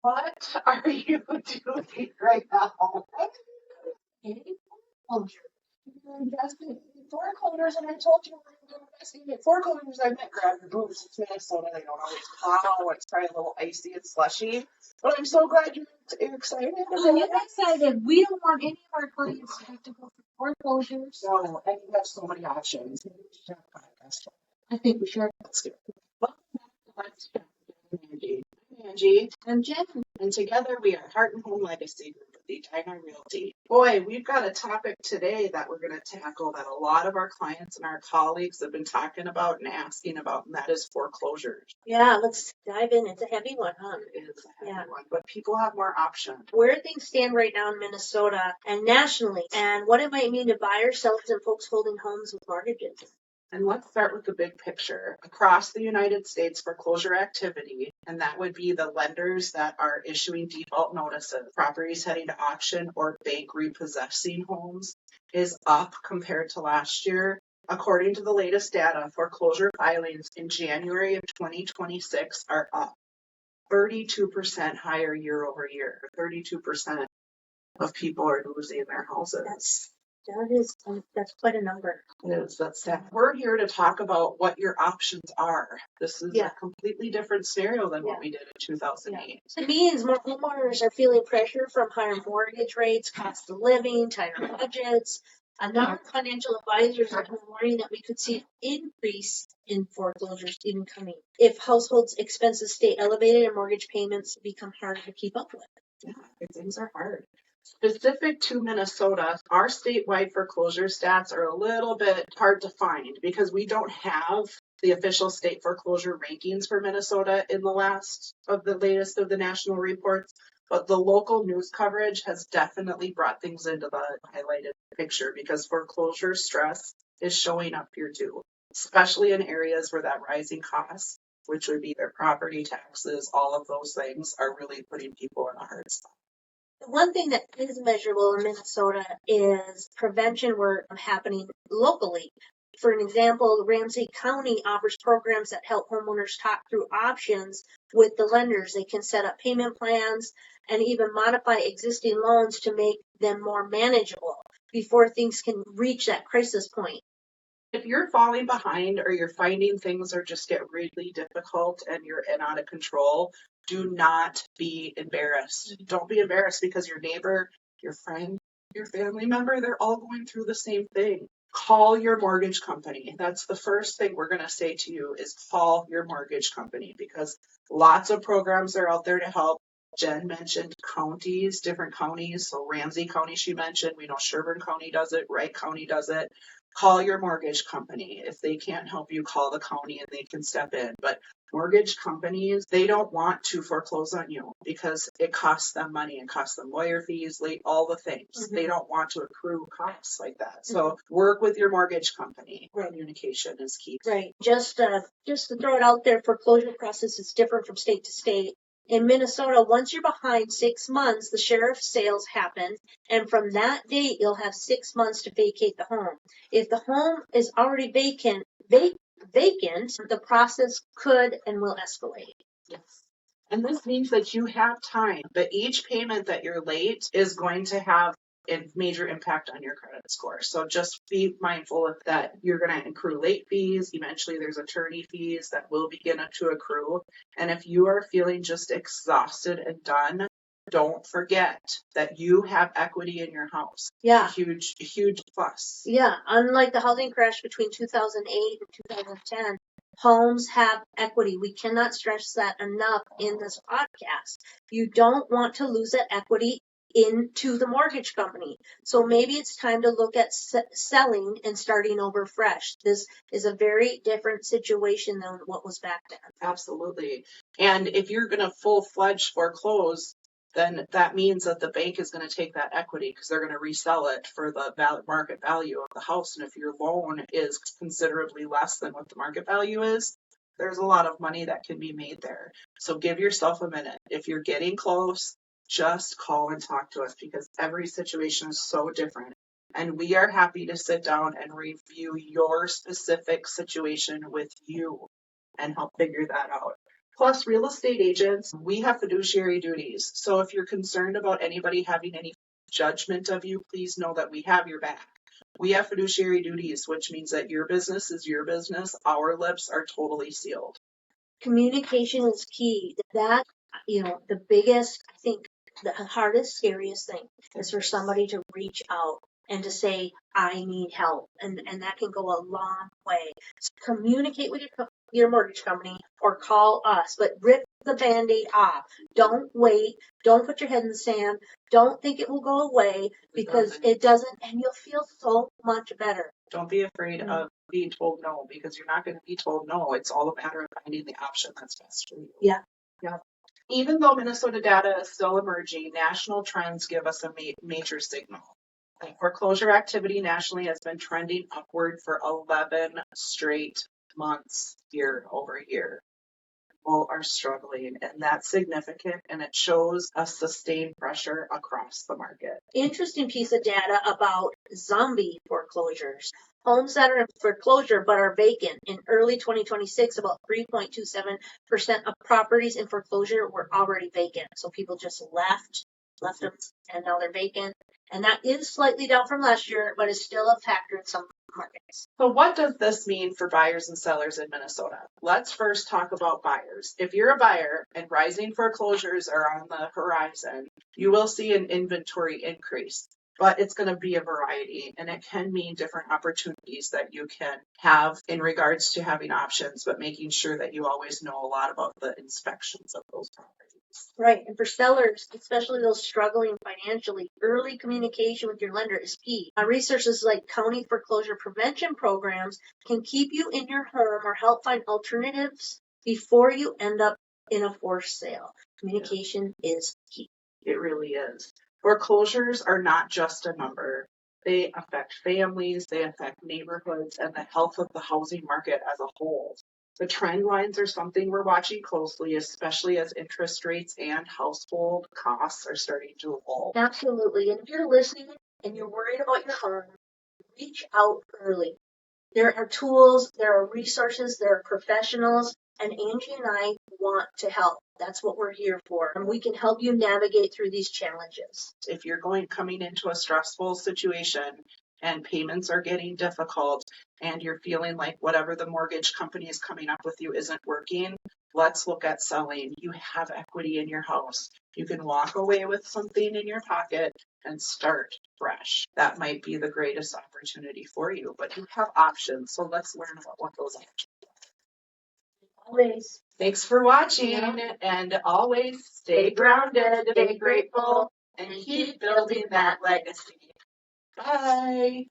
What are you doing right now? Foreclosure. You're investing in foreclosures, and I told you we're investing in foreclosures. I meant grab your boots. It's Minnesota. They don't always plow. It's probably a little icy and slushy. But I'm so glad you're excited. I'm excited. We don't want any of our clients to have to go through foreclosures. No, and you have so many options. I think we should. Let's do it. Welcome back to Let's Chat with Angie. I'm Angie. I'm Jen. And together we are Heart and Home Legacy Group with Edina Realty. Boy, we've got a topic today that we're going to tackle that a lot of our clients and our colleagues have been talking about and asking about, and that is foreclosures. Yeah, let's dive in. It's a heavy one, huh? It is a heavy one, but people have more options. Where things stand right now in Minnesota and nationally, and what it might mean to buyers, sellers, and folks holding homes with mortgages. And let's start with the big picture. Across the United States, foreclosure activity, and that would be the lenders that are issuing default notices, properties heading to auction, or bank repossessing homes, is up compared to last year. According to the latest data, foreclosure filings in January of 2026 are up 32% higher year over year. 32% of people are losing their houses. That's quite a number. That's sad. We're here to talk about what your options are. This is a completely different scenario than what we did in 2008. It means more homeowners are feeling pressure from higher mortgage rates, cost of living, tighter budgets. A number of financial advisors are warning that we could see an increase in foreclosures even coming if households' expenses stay elevated and mortgage payments become harder to keep up with. Yeah, things are hard. Specific to Minnesota, our latewide foreclosure stats are a little bit hard to find because we don't have the official state foreclosure rankings for Minnesota in the latest of the national reports, but the local news coverage has definitely brought things into the highlighted picture because foreclosure stress is showing up here too, especially in areas where that rising costs, which would be their property taxes, all of those things are really putting people in a hard spot. One thing that is measurable in Minnesota is prevention work happening locally. For an example, Ramsey County offers programs that help homeowners talk through options with the lenders. They can set up payment plans and even modify existing loans to make them more manageable before things can reach that crisis point. If you're falling behind or you're finding things are just get really difficult and you're out of control, do not be embarrassed. Don't be embarrassed because your neighbor, your friend, your family member, they're all going through the same thing. Call your mortgage company. That's the first thing we're going to say to you is call your mortgage company because lots of programs are out there to help. Jen mentioned counties, different counties. So Ramsey County, she mentioned, we know Sherburne County does it, Wright County does it. Call your mortgage company. If they can't help you, call the county and they can step in. But mortgage companies, they don't want to foreclose on you because it costs them money and costs them lawyer fees, late, all the things. Mm-hmm. They don't want to accrue costs like that. So work with your mortgage company. Right. Communication is key. Right. Just to throw it out there, foreclosure process is different from state to state. In Minnesota, once you're behind 6 months, the sheriff's sales happen, and from that date, you'll have 6 months to vacate the home. If the home is already vacant, the process could and will escalate. Yes. And this means that you have time, but each payment that you're late is going to have a major impact on your credit score. So just be mindful of that. You're going to accrue late fees. Eventually there's attorney fees that will begin to accrue. And if you are feeling just exhausted and done, don't forget that you have equity in your house. Yeah. Huge plus. Yeah. Unlike the housing crash between 2008 and 2010, homes have equity. We cannot stress that enough in this podcast. You don't want to lose that equity into the mortgage company. So maybe it's time to look at selling and starting over fresh. This is a very different situation than what was back then. Absolutely. And if you're going to full-fledged foreclose, then that means that the bank is going to take that equity because they're going to resell it for the market value of the house. And if your loan is considerably less than what the market value is, there's a lot of money that can be made there. So give yourself a minute. If you're getting close, just call and talk to us because every situation is so different. And we are happy to sit down and review your specific situation with you and help figure that out. Plus, real estate agents, we have fiduciary duties. So if you're concerned about anybody having any judgment of you, please know that we have your back. We have fiduciary duties, which means that your business is your business. Our lips are totally sealed. Communication is key. That, the biggest, I think, the hardest, scariest thing is for somebody to reach out and to say, I need help. And that can go a long way. So communicate with your mortgage company or call us, but rip the Band-Aid off. Don't wait. Don't put your head in the sand. Don't think it will go away, because it doesn't, and you'll feel so much better. Don't be afraid of being told no, because you're not going to be told no. It's all a matter of finding the option that's best for you. Yeah. Even though Minnesota data is still emerging, national trends give us a major signal. Foreclosure activity nationally has been trending upward for 11 straight months year over year. People are struggling, and that's significant, and it shows a sustained pressure across the market. Interesting piece of data about zombie foreclosures. Homes that are in foreclosure but are vacant. In early 2026, about 3.27% of properties in foreclosure were already vacant. So people just left them, and now they're vacant. And that is slightly down from last year, but is still a factor in some markets. So what does this mean for buyers and sellers in Minnesota? Let's first talk about buyers. If you're a buyer and rising foreclosures are on the horizon, you will see an inventory increase, but it's going to be a variety, and it can mean different opportunities that you can have in regards to having options, but making sure that you always know a lot about the inspections of those properties. Right. And for sellers, especially those struggling financially, early communication with your lender is key. Resources like county foreclosure prevention programs can keep you in your home or help find alternatives before you end up in a forced sale. Communication is key. It really is. Foreclosures are not just a number. They affect families, they affect neighborhoods, and the health of the housing market as a whole. The trend lines are something we're watching closely, especially as interest rates and household costs are starting to evolve. Absolutely. And if you're listening and you're worried about your home, reach out early. There are tools, there are resources, there are professionals, and Angie and I want to help. That's what we're here for. And we can help you navigate through these challenges. If you're coming into a stressful situation and payments are getting difficult and you're feeling like whatever the mortgage company is coming up with you isn't working, let's look at selling. You have equity in your house. You can walk away with something in your pocket and start fresh. That might be the greatest opportunity for you, but you have options. So let's learn about what those options are. Always. Thanks for watching, and always stay grounded, stay grateful, and keep building that legacy. Bye.